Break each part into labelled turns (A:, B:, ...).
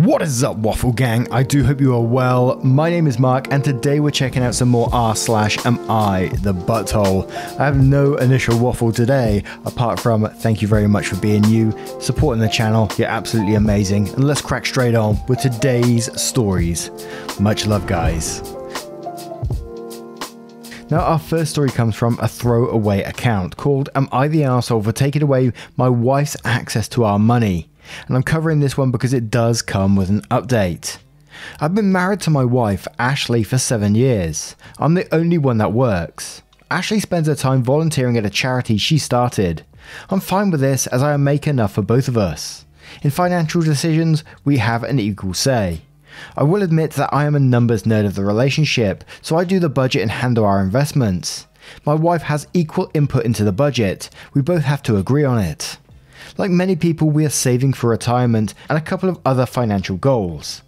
A: What is up, Waffle Gang? I do hope you are well. My name is Mark, and today we're checking out some more r/am I the butthole. I have no initial waffle today, apart from thank you very much for being you, supporting the channel. You're absolutely amazing. And let's crack straight on with today's stories. Much love, guys. Now, our first story comes from a throwaway account called Am I the Arsehole for Taking Away My Wife's Access to Our Money? And I'm covering this one because it does come with an update. I've been married to my wife, Ashley, for 7 years. I'm the only one that works. Ashley spends her time volunteering at a charity she started. I'm fine with this as I make enough for both of us. In financial decisions, we have an equal say. I will admit that I am a numbers nerd of the relationship, so I do the budget and handle our investments. My wife has equal input into the budget. We both have to agree on it. Like many people, we are saving for retirement and a couple of other financial goals.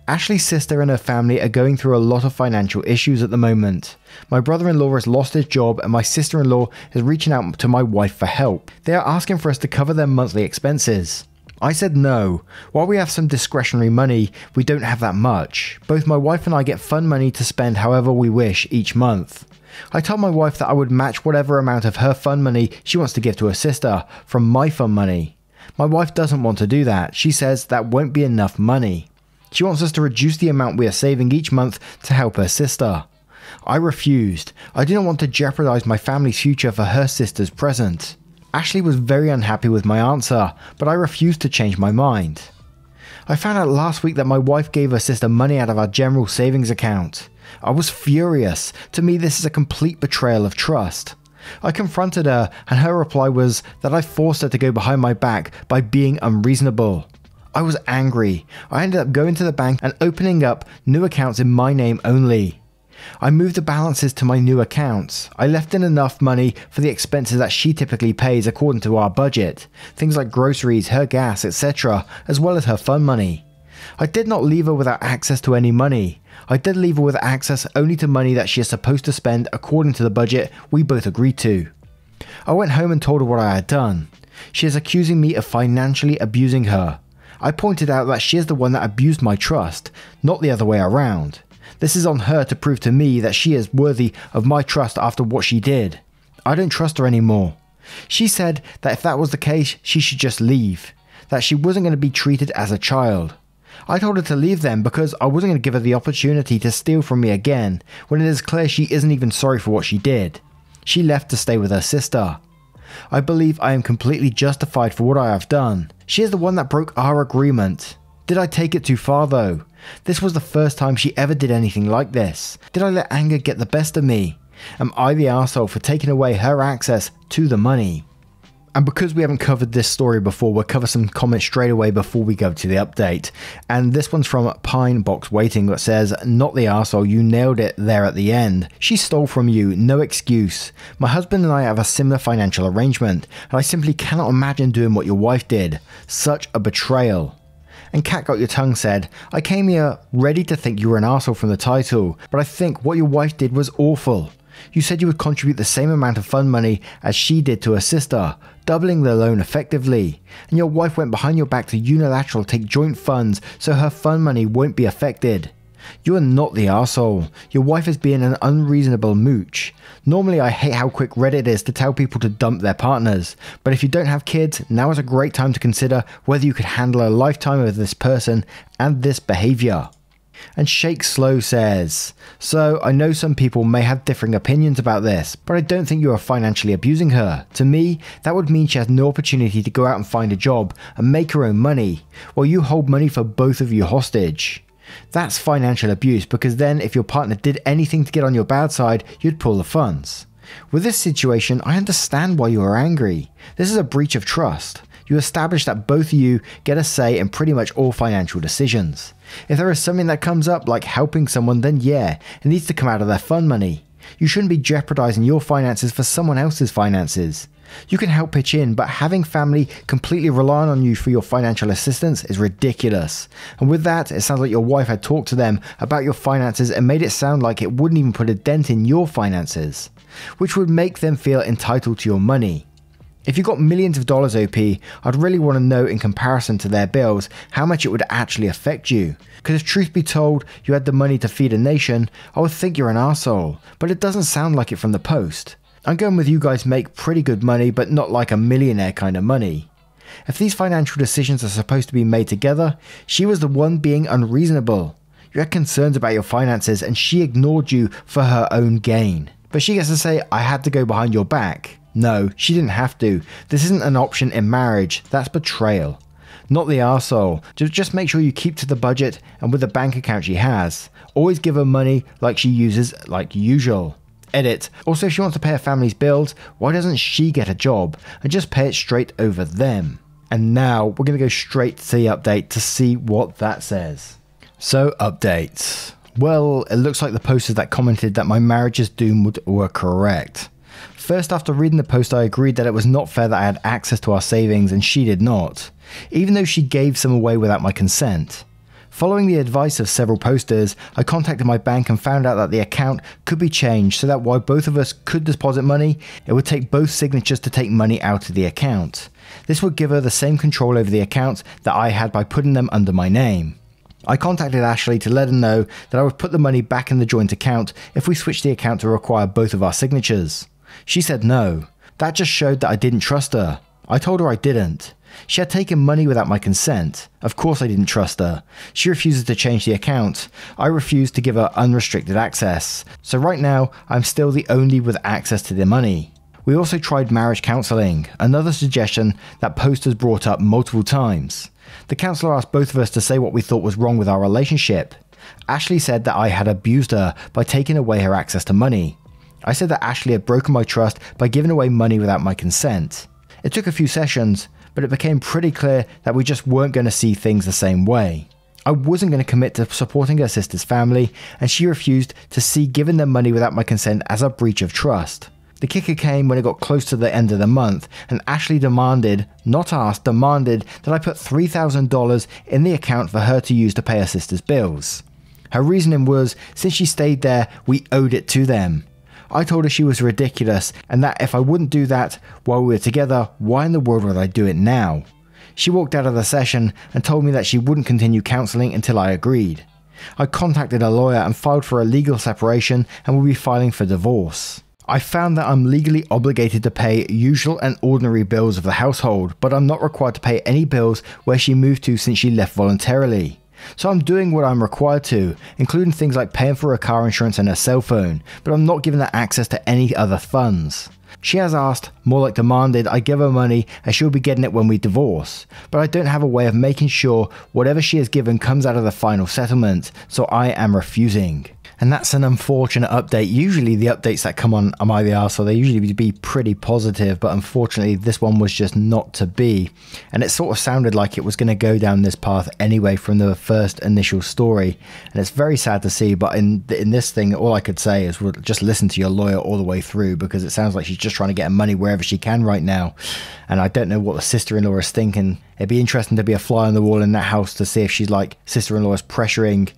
A: Ashley's sister and her family are going through a lot of financial issues at the moment. My brother-in-law has lost his job and my sister-in-law is reaching out to my wife for help. They are asking for us to cover their monthly expenses. I said no. While we have some discretionary money, we don't have that much. Both my wife and I get fun money to spend however we wish each month. I told my wife that I would match whatever amount of her fun money she wants to give to her sister from my fun money. My wife doesn't want to do that. She says that won't be enough money. She wants us to reduce the amount we are saving each month to help her sister. I refused. I didn't want to jeopardize my family's future for her sister's present. Ashley was very unhappy with my answer, but I refused to change my mind. I found out last week that my wife gave her sister money out of our general savings account. I was furious. To me, this is a complete betrayal of trust. I confronted her, and her reply was that I forced her to go behind my back by being unreasonable. I was angry. I ended up going to the bank and opening up new accounts in my name only. I moved the balances to my new accounts. I left in enough money for the expenses that she typically pays according to our budget, things like groceries, her gas, etc., as well as her fun money. I did not leave her without access to any money. I did leave her with access only to money that she is supposed to spend according to the budget we both agreed to. I went home and told her what I had done. She is accusing me of financially abusing her. I pointed out that she is the one that abused my trust, not the other way around. This is on her to prove to me that she is worthy of my trust after what she did. I don't trust her anymore. She said that if that was the case, she should just leave, that she wasn't going to be treated as a child. I told her to leave then because I wasn't going to give her the opportunity to steal from me again when it is clear she isn't even sorry for what she did. She left to stay with her sister. I believe I am completely justified for what I have done. She is the one that broke our agreement. Did I take it too far though? This was the first time she ever did anything like this. Did I let anger get the best of me? Am I the arsehole for taking away her access to the money? And because we haven't covered this story before, we'll cover some comments straight away before we go to the update. And this one's from Pine Box Waiting that says, not the arsehole, you nailed it there at the end. She stole from you, no excuse. My husband and I have a similar financial arrangement, and I simply cannot imagine doing what your wife did. Such a betrayal. And Cat Got Your Tongue said, I came here ready to think you were an arsehole from the title, but I think what your wife did was awful. You said you would contribute the same amount of fun money as she did to her sister, doubling the loan effectively, and your wife went behind your back to unilaterally take joint funds so her fun money won't be affected. You are not the arsehole. Your wife is being an unreasonable mooch. Normally I hate how quick Reddit is to tell people to dump their partners, but if you don't have kids, now is a great time to consider whether you could handle a lifetime with this person and this behaviour. And Shake Slow says, so I know some people may have differing opinions about this, but I don't think you are financially abusing her. To me, that would mean she has no opportunity to go out and find a job and make her own money, while you hold money for both of you hostage. That's financial abuse, because then if your partner did anything to get on your bad side, you'd pull the funds. With this situation, I understand why you are angry. This is a breach of trust. You establish that both of you get a say in pretty much all financial decisions. If there is something that comes up like helping someone, then yeah, it needs to come out of their fun money. You shouldn't be jeopardizing your finances for someone else's finances. You can help pitch in, but having family completely relying on you for your financial assistance is ridiculous. And with that, it sounds like your wife had talked to them about your finances and made it sound like it wouldn't even put a dent in your finances, which would make them feel entitled to your money. If you got millions of dollars OP, I'd really want to know in comparison to their bills how much it would actually affect you. Because if truth be told, you had the money to feed a nation, I would think you're an arsehole, but it doesn't sound like it from the post. I'm going with you guys make pretty good money, but not like a millionaire kind of money. If these financial decisions are supposed to be made together, she was the one being unreasonable. You had concerns about your finances and she ignored you for her own gain. But she gets to say, I had to go behind your back. No, she didn't have to. This isn't an option in marriage, that's betrayal. Not the arsehole. Just make sure you keep to the budget and with the bank account she has. Always give her money like she uses like usual. Edit. Also, if she wants to pay her family's bills, why doesn't she get a job and just pay it straight over them? And now we're going to go straight to the update to see what that says. So, updates. Well, it looks like the posters that commented that my marriage is doomed were correct. First, after reading the post, I agreed that it was not fair that I had access to our savings and she did not, even though she gave some away without my consent. Following the advice of several posters, I contacted my bank and found out that the account could be changed so that while both of us could deposit money, it would take both signatures to take money out of the account. This would give her the same control over the account that I had by putting them under my name. I contacted Ashley to let her know that I would put the money back in the joint account if we switched the account to require both of our signatures. She said no. That just showed that I didn't trust her. I told her I didn't. She had taken money without my consent. Of course I didn't trust her. She refuses to change the account. I refused to give her unrestricted access. So right now, I'm still the only with access to the money. We also tried marriage counselling, another suggestion that posters brought up multiple times. The counsellor asked both of us to say what we thought was wrong with our relationship. Ashley said that I had abused her by taking away her access to money. I said that Ashley had broken my trust by giving away money without my consent. It took a few sessions, but it became pretty clear that we just weren't going to see things the same way. I wasn't going to commit to supporting her sister's family, and she refused to see giving them money without my consent as a breach of trust. The kicker came when it got close to the end of the month, and Ashley demanded, not asked, demanded that I put $3,000 in the account for her to use to pay her sister's bills. Her reasoning was, since she stayed there, we owed it to them. I told her she was ridiculous, and that if I wouldn't do that while we were together, why in the world would I do it now? She walked out of the session and told me that she wouldn't continue counselling until I agreed. I contacted a lawyer and filed for a legal separation and will be filing for divorce. I found that I'm legally obligated to pay usual and ordinary bills of the household, but I'm not required to pay any bills where she moved to since she left voluntarily. So I'm doing what I'm required to, including things like paying for her car insurance and her cell phone, but I'm not giving her access to any other funds. She has asked, more like demanded, I give her money as she'll be getting it when we divorce, but I don't have a way of making sure whatever she has given comes out of the final settlement, so I am refusing. And that's an unfortunate update. Usually the updates that come on Am I the Arsehole, they usually be pretty positive, but unfortunately this one was just not to be. And it sort of sounded like it was going to go down this path anyway from the first initial story. And it's very sad to see, but in this thing, all I could say is just listen to your lawyer all the way through, because it sounds like she's just trying to get her money wherever she can right now. And I don't know what the sister-in-law is thinking. It'd be interesting to be a fly on the wall in that house to see if she's like, sister-in-law is pressuring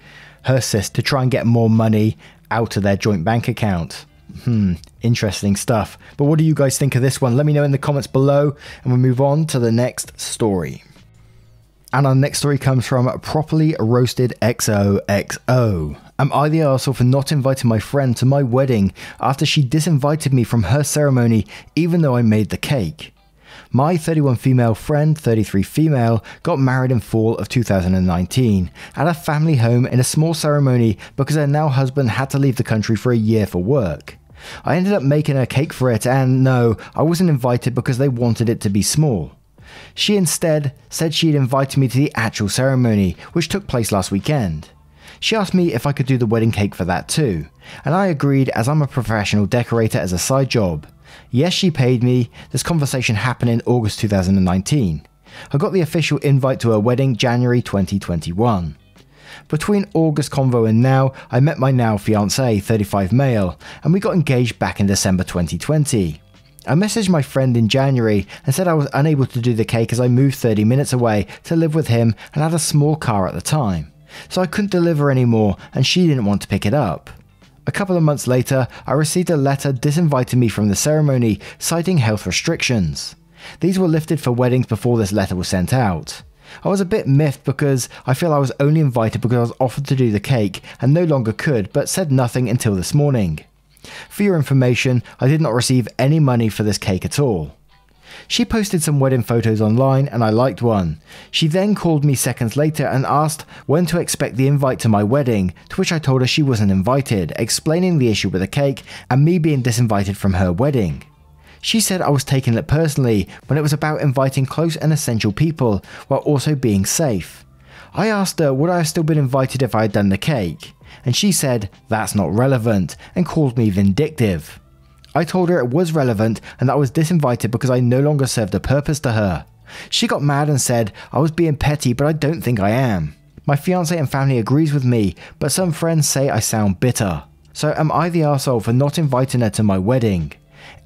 A: her sis to try and get more money out of their joint bank account. Interesting stuff. But what do you guys think of this one? Let me know in the comments below, and we'll move on to the next story. And our next story comes from Properly Roasted XOXO. Am I the arsehole for not inviting my friend to my wedding after she disinvited me from her ceremony even though I made the cake? My 31 female friend, 33 female, got married in fall of 2019 at a family home in a small ceremony because her now husband had to leave the country for a year for work. I ended up making a cake for it, and no, I wasn't invited because they wanted it to be small. She instead said she had invited me to the actual ceremony, which took place last weekend. She asked me if I could do the wedding cake for that too, and I agreed as I'm a professional decorator as a side job. Yes, she paid me. This conversation happened in August 2019. I got the official invite to her wedding January 2021. Between August convo and now, I met my now fiancé, 35 male, and we got engaged back in December 2020. I messaged my friend in January and said I was unable to do the cake as I moved 30 minutes away to live with him and had a small car at the time, so I couldn't deliver anymore and she didn't want to pick it up. A couple of months later, I received a letter disinviting me from the ceremony, citing health restrictions. These were lifted for weddings before this letter was sent out. I was a bit miffed because I feel I was only invited because I was offered to do the cake and no longer could, but said nothing until this morning. For your information, I did not receive any money for this cake at all. She posted some wedding photos online and I liked one. She then called me seconds later and asked when to expect the invite to my wedding, to which I told her she wasn't invited, explaining the issue with the cake and me being disinvited from her wedding. She said I was taking it personally when it was about inviting close and essential people while also being safe. I asked her would I have still been invited if I had done the cake, and she said that's not relevant and called me vindictive. I told her it was relevant and that I was disinvited because I no longer served a purpose to her. She got mad and said I was being petty, but I don't think I am. My fiance and family agrees with me, but some friends say I sound bitter. So am I the arsehole for not inviting her to my wedding?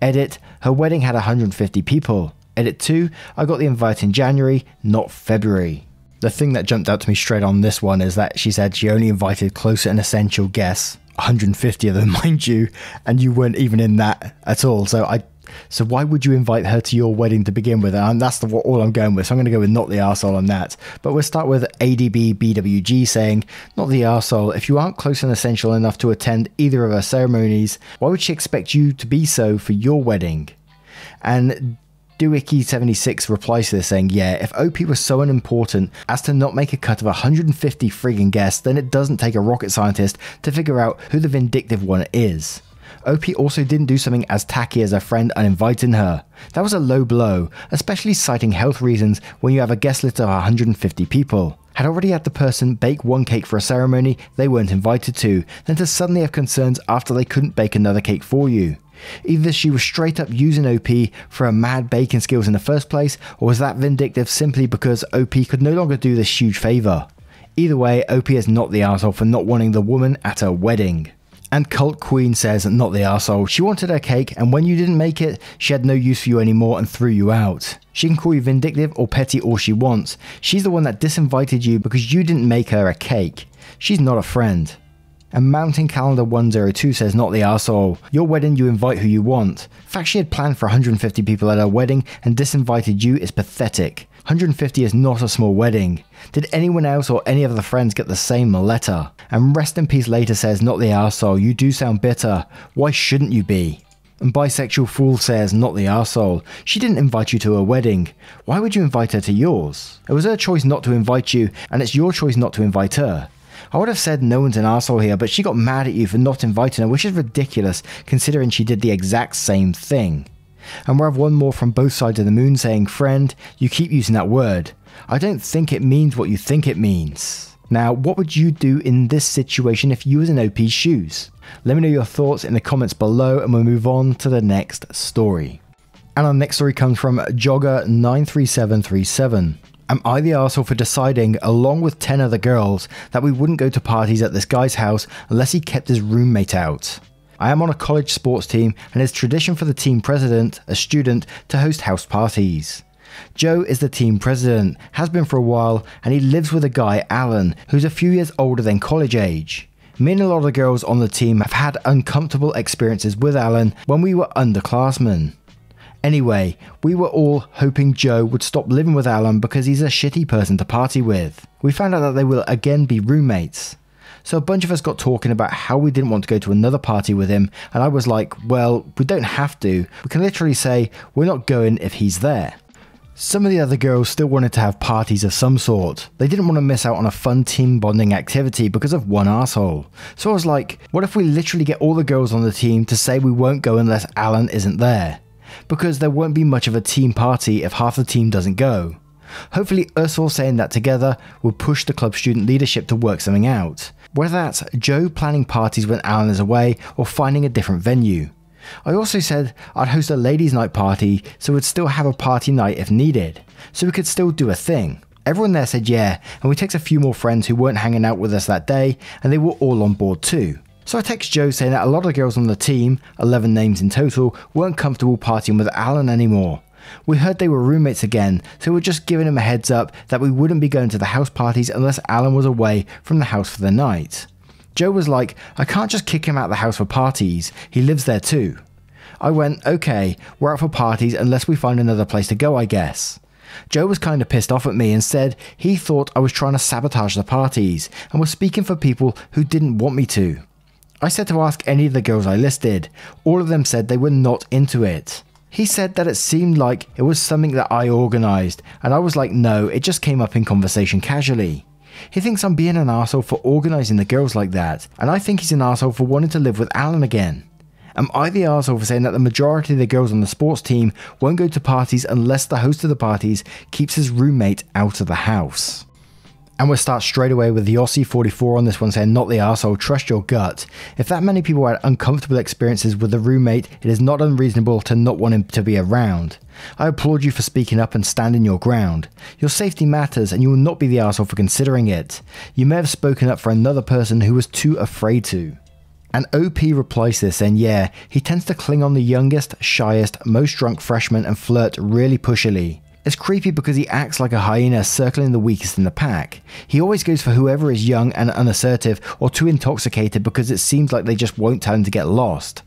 A: Edit, her wedding had 150 people. Edit 2, I got the invite in January, not February. The thing that jumped out to me straight on this one is that she said she only invited close and essential guests, 150 of them mind you, and you weren't even in that at all. So why would you invite her to your wedding to begin with? And that's all I'm going with. So I'm going to go with not the arsehole on that. But we'll start with ADBBWG saying, not the arsehole. If you aren't close and essential enough to attend either of her ceremonies, why would she expect you to be so for your wedding? And Dooicky76 replies to this saying, yeah, if OP was so unimportant as to not make a cut of 150 friggin' guests, then it doesn't take a rocket scientist to figure out who the vindictive one is. OP also didn't do something as tacky as a friend uninviting her. That was a low blow, especially citing health reasons when you have a guest list of 150 people. Had already had the person bake one cake for a ceremony they weren't invited to, then to suddenly have concerns after they couldn't bake another cake for you. Either she was straight up using OP for her mad baking skills in the first place, or was that vindictive simply because OP could no longer do this huge favour. Either way, OP is not the arsehole for not wanting the woman at her wedding. And Cult Queen says, not the arsehole. She wanted her cake, and when you didn't make it, she had no use for you anymore and threw you out. She can call you vindictive or petty all she wants. She's the one that disinvited you because you didn't make her a cake. She's not a friend. And Mountain Calendar 102 says, not the arsehole. Your wedding, you invite who you want. The fact she had planned for 150 people at her wedding and disinvited you is pathetic. 150 is not a small wedding. Did anyone else or any of the friends get the same letter? And Rest in Peace later says, not the arsehole. You do sound bitter. Why shouldn't you be? And Bisexual Fool says, not the arsehole. She didn't invite you to her wedding. Why would you invite her to yours? It was her choice not to invite you, and it's your choice not to invite her. I would have said no one's an arsehole here, but she got mad at you for not inviting her, which is ridiculous considering she did the exact same thing. And we have one more from both sides of the moon saying, friend, you keep using that word. I don't think it means what you think it means. Now, what would you do in this situation if you was in OP's shoes? Let me know your thoughts in the comments below and we'll move on to the next story. And our next story comes from Jogger93737. Am I the arsehole for deciding, along with 10 other girls, that we wouldn't go to parties at this guy's house unless he kept his roommate out? I am on a college sports team and it's tradition for the team president, a student, to host house parties. Joe is the team president, has been for a while, and he lives with a guy, Alan, who's a few years older than college age. Me and a lot of girls on the team have had uncomfortable experiences with Alan when we were underclassmen. Anyway, we were all hoping Joe would stop living with Alan because he's a shitty person to party with. We found out that they will again be roommates. So a bunch of us got talking about how we didn't want to go to another party with him, and I was like, well, we don't have to. We can literally say we're not going if he's there. Some of the other girls still wanted to have parties of some sort. They didn't want to miss out on a fun team bonding activity because of one arsehole. So I was like, what if we literally get all the girls on the team to say we won't go unless Alan isn't there? Because there won't be much of a team party if half the team doesn't go. Hopefully us all saying that together will push the club student leadership to work something out. Whether that's Joe planning parties when Alan is away or finding a different venue. I also said I'd host a ladies' night party so we'd still have a party night if needed, so we could still do a thing. Everyone there said yeah, and we text a few more friends who weren't hanging out with us that day and they were all on board too. So I text Joe saying that a lot of girls on the team, 11 names in total, weren't comfortable partying with Alan anymore. We heard they were roommates again, so we're just giving him a heads up that we wouldn't be going to the house parties unless Alan was away from the house for the night. Joe was like, I can't just kick him out of the house for parties, he lives there too. I went, okay, we're out for parties unless we find another place to go, I guess. Joe was kind of pissed off at me and said he thought I was trying to sabotage the parties and was speaking for people who didn't want me to. I said to ask any of the girls I listed. All of them said they were not into it. He said that it seemed like it was something that I organised, and I was like, no, it just came up in conversation casually. He thinks I'm being an arsehole for organising the girls like that, and I think he's an arsehole for wanting to live with Alan again. Am I the arsehole for saying that the majority of the girls on the sports team won't go to parties unless the host of the parties keeps his roommate out of the house? And we'll start straight away with the Aussie 44 on this one saying, not the arsehole, trust your gut. If that many people had uncomfortable experiences with a roommate, it is not unreasonable to not want him to be around. I applaud you for speaking up and standing your ground. Your safety matters and you will not be the arsehole for considering it. You may have spoken up for another person who was too afraid to. And OP replies to this saying, yeah, he tends to cling on the youngest, shyest, most drunk freshman and flirt really pushily. It's creepy because he acts like a hyena circling the weakest in the pack. He always goes for whoever is young and unassertive or too intoxicated because it seems like they just won't tell him to get lost.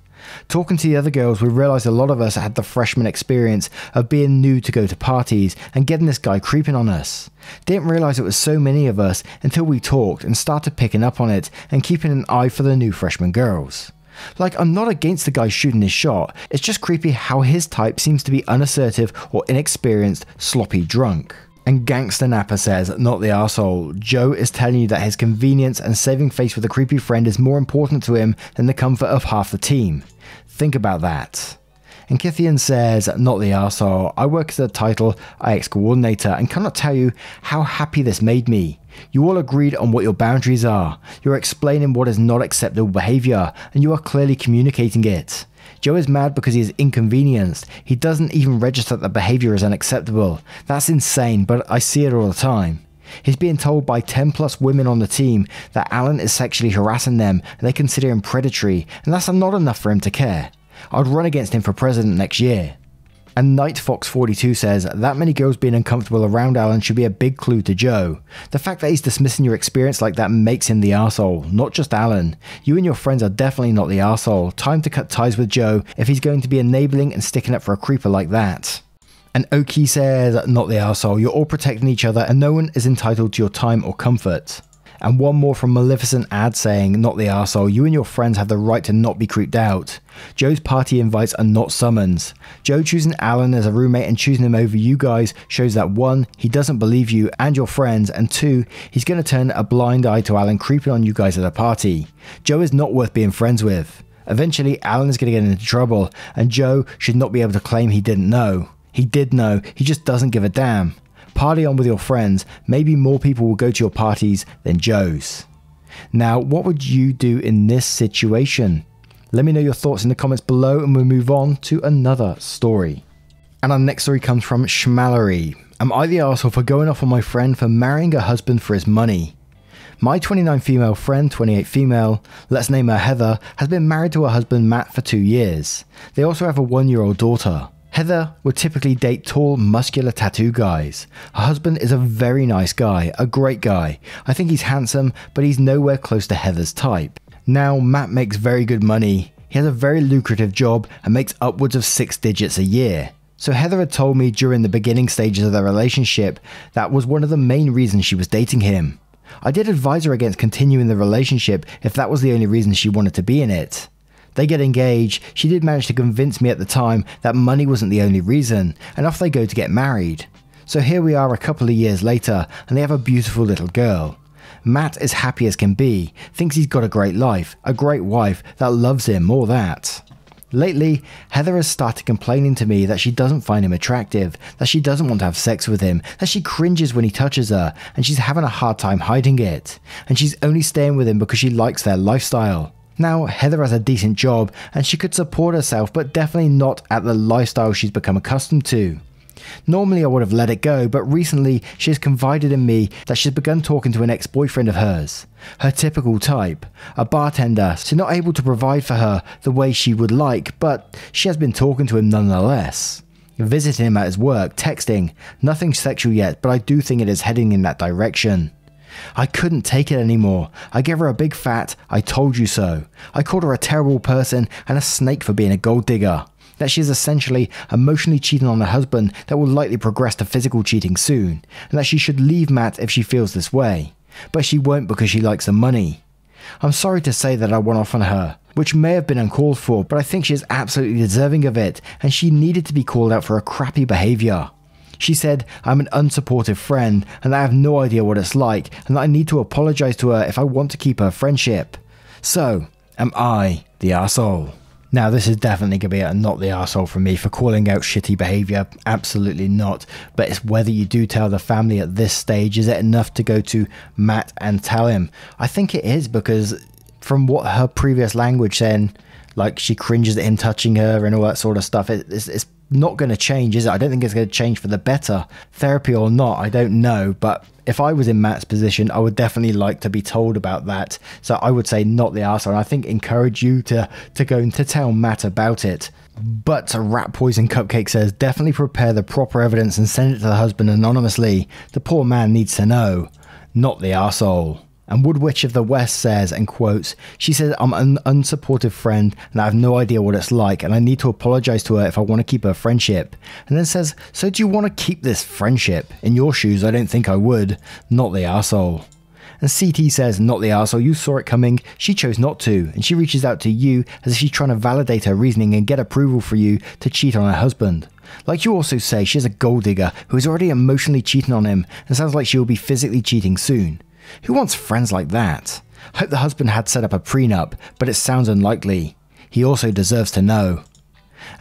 A: Talking to the other girls, we realised a lot of us had the freshman experience of being new to go to parties and getting this guy creeping on us. Didn't realise it was so many of us until we talked and started picking up on it and keeping an eye for the new freshman girls. Like, I'm not against the guy shooting his shot, it's just creepy how his type seems to be unassertive or inexperienced, sloppy drunk. And Gangster Napper says, not the arsehole. Joe is telling you that his convenience and saving face with a creepy friend is more important to him than the comfort of half the team. Think about that. And Kithian says, not the arsehole. I work as a title IX coordinator and cannot tell you how happy this made me. You all agreed on what your boundaries are. You're explaining what is not acceptable behaviour and you are clearly communicating it. Joe is mad because he is inconvenienced. He doesn't even register that the behaviour is unacceptable. That's insane, but I see it all the time. He's being told by 10 plus women on the team that Alan is sexually harassing them and they consider him predatory, and that's not enough for him to care. I'd run against him for president next year. And NightFox42 says, that many girls being uncomfortable around Alan should be a big clue to Joe. The fact that he's dismissing your experience like that makes him the arsehole, not just Alan. You and your friends are definitely not the arsehole. Time to cut ties with Joe if he's going to be enabling and sticking up for a creeper like that. And Oki says, not the arsehole. You're all protecting each other and no one is entitled to your time or comfort. And one more from Maleficent Ad saying, not the arsehole, you and your friends have the right to not be creeped out. Joe's party invites are not summons. Joe choosing Alan as a roommate and choosing him over you guys shows that 1, he doesn't believe you and your friends, and 2, he's going to turn a blind eye to Alan creeping on you guys at a party. Joe is not worth being friends with. Eventually, Alan is going to get into trouble, and Joe should not be able to claim he didn't know. He did know, he just doesn't give a damn. Party on with your friends, maybe more people will go to your parties than Joe's. Now, what would you do in this situation? Let me know your thoughts in the comments below and we'll move on to another story. And our next story comes from Schmallery. Am I the arsehole for going off on my friend for marrying her husband for his money? My 29 female friend, 28 female, let's name her Heather, has been married to her husband Matt for 2 years. They also have a 1-year-old daughter. Heather would typically date tall, muscular tattoo guys. Her husband is a very nice guy, a great guy. I think he's handsome, but he's nowhere close to Heather's type. Now, Matt makes very good money. He has a very lucrative job and makes upwards of 6 digits a year. So Heather had told me during the beginning stages of their relationship that was one of the main reasons she was dating him. I did advise her against continuing the relationship if that was the only reason she wanted to be in it. They get engaged. She did manage to convince me at the time that money wasn't the only reason, and off they go to get married. So here we are a couple of years later, and they have a beautiful little girl. Matt is happy as can be, thinks he's got a great life, a great wife that loves him, all that. Lately, Heather has started complaining to me that she doesn't find him attractive, that she doesn't want to have sex with him, that she cringes when he touches her, and she's having a hard time hiding it. And she's only staying with him because she likes their lifestyle. Now, Heather has a decent job and she could support herself, but definitely not at the lifestyle she's become accustomed to. Normally I would have let it go, but recently she has confided in me that she's begun talking to an ex-boyfriend of hers. Her typical type, a bartender, so not able to provide for her the way she would like, but she has been talking to him nonetheless. Visiting him at his work, texting, nothing sexual yet, but I do think it is heading in that direction. I couldn't take it anymore. I gave her a big fat, I told you so. I called her a terrible person and a snake for being a gold digger. that she is essentially emotionally cheating on her husband that will likely progress to physical cheating soon, and that she should leave Matt if she feels this way, but she won't because she likes the money. I'm sorry to say that I went off on her, which may have been uncalled for, but I think she is absolutely deserving of it, and she needed to be called out for her crappy behaviour. She said, "I'm an unsupportive friend, and I have no idea what it's like, and that I need to apologise to her if I want to keep her friendship. So, am I the arsehole?" Now, this is definitely going to be a not the arsehole from me for calling out shitty behaviour. Absolutely not. But it's whether you do tell the family at this stage. Is it enough to go to Matt and tell him? I think it is, because from what her previous language saying, like she cringes at him touching her and all that sort of stuff, it's not going to change, is it? I don't think it's going to change for the better. Therapy or not, I don't know. But if I was in Matt's position, I would definitely like to be told about that. So I would say not the arsehole. And I think encourage you to go and to tell Matt about it. But Rat Poison Cupcake says, definitely prepare the proper evidence and send it to the husband anonymously. The poor man needs to know. Not the arsehole. And Woodwitch of the West says, and quotes, she says, "I'm an unsupportive friend and I have no idea what it's like, and I need to apologise to her if I want to keep her friendship." And then says, "So do you want to keep this friendship? In your shoes, I don't think I would. Not the arsehole." And CT says, "Not the arsehole, you saw it coming, she chose not to, and she reaches out to you as if she's trying to validate her reasoning and get approval for you to cheat on her husband. Like you also say, she's a gold digger who is already emotionally cheating on him and sounds like she will be physically cheating soon. Who wants friends like that? Hope the husband had set up a prenup, but it sounds unlikely. He also deserves to know."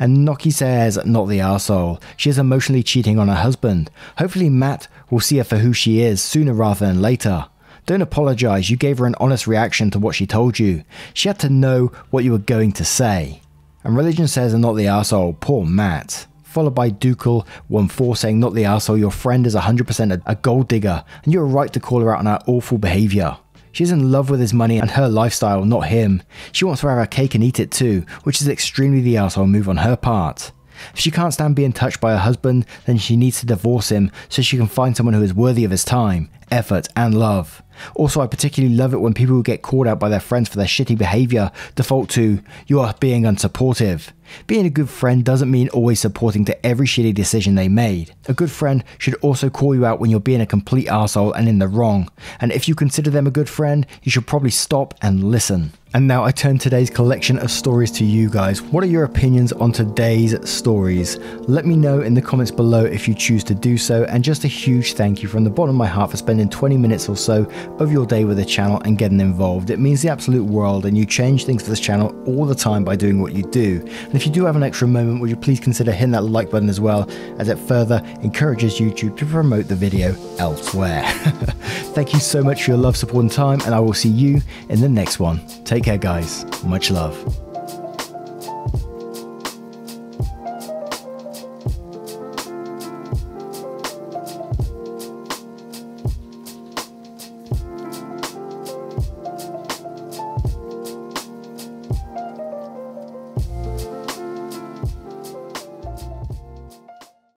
A: And Noki says, "Not the arsehole. She is emotionally cheating on her husband. Hopefully Matt will see her for who she is sooner rather than later. Don't apologise, you gave her an honest reaction to what she told you. She had to know what you were going to say." And Religion says, "Not the arsehole. Poor Matt." Followed by Dukel14 saying, "Not the arsehole, your friend is 100% a gold digger, and you are right to call her out on her awful behaviour. She's in love with his money and her lifestyle, not him. She wants to have her cake and eat it too, which is extremely the arsehole move on her part. If she can't stand being touched by her husband, then she needs to divorce him so she can find someone who is worthy of his time, effort and love. Also, I particularly love it when people who get called out by their friends for their shitty behaviour default to, 'You are being unsupportive.' Being a good friend doesn't mean always supporting to every shitty decision they made. A good friend should also call you out when you're being a complete arsehole and in the wrong. And if you consider them a good friend, you should probably stop and listen." And now I turn today's collection of stories to you guys. What are your opinions on today's stories? Let me know in the comments below if you choose to do so, and just a huge thank you from the bottom of my heart for spending 20 minutes or so of your day with the channel and getting involved. It means the absolute world, and you change things for this channel all the time by doing what you do. And if you do have an extra moment, would you please consider hitting that like button as well, as it further encourages YouTube to promote the video elsewhere. Thank you so much for your love, support and time, and I will see you in the next one. Take care guys, much love.